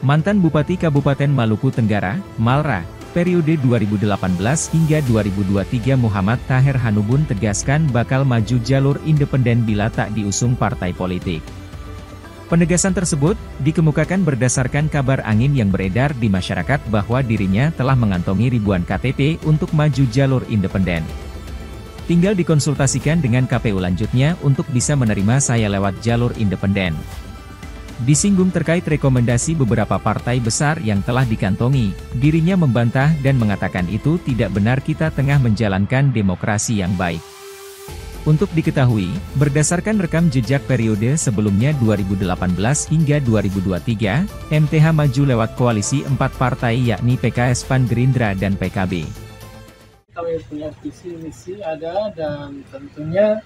Mantan Bupati Kabupaten Maluku Tenggara, Malra, periode 2018 hingga 2023 Muhammad Taher Hanubun tegaskan bakal maju jalur independen bila tak diusung partai politik. Penegasan tersebut dikemukakan berdasarkan kabar angin yang beredar di masyarakat bahwa dirinya telah mengantongi ribuan KTP untuk maju jalur independen. Tinggal dikonsultasikan dengan KPU lanjutnya untuk bisa menerima saya lewat jalur independen. Disinggung terkait rekomendasi beberapa partai besar yang telah dikantongi, dirinya membantah dan mengatakan itu tidak benar, kita tengah menjalankan demokrasi yang baik. Untuk diketahui, berdasarkan rekam jejak periode sebelumnya 2018 hingga 2023, MTH maju lewat koalisi 4 partai yakni PKS, PAN, Gerindra, dan PKB. Kami punya visi misi ada, dan tentunya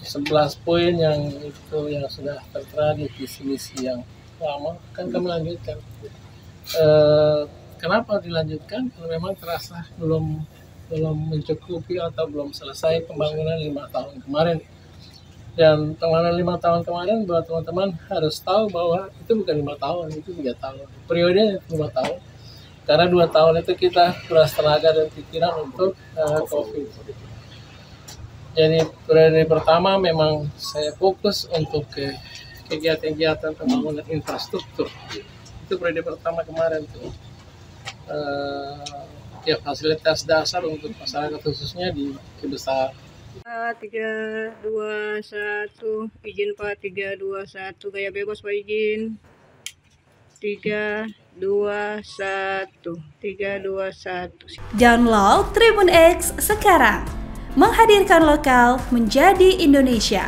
11 poin yang sudah tertera di visi misi yang lama kan kami lanjutkan. Kenapa dilanjutkan? Karena memang terasa belum mencukupi atau belum selesai pembangunan 5 tahun kemarin. Dan pembangunan 5 tahun kemarin buat teman-teman harus tahu bahwa itu bukan 5 tahun, itu 3 tahun. Periodenya 5 tahun. Karena 2 tahun itu kita kuras tenaga dan pikiran untuk COVID. Jadi periode pertama memang saya fokus untuk kegiatan-kegiatan pembangunan infrastruktur. Itu periode pertama kemarin tuh. Fasilitas dasar untuk masyarakat khususnya di Kebesar. 3, 2, 1, izin Pak, 3, 2, 1, gaya bebas Pak, izin. 3, 2, 1, 3, 2, 1. Download Tribun X sekarang. Menghadirkan lokal menjadi Indonesia.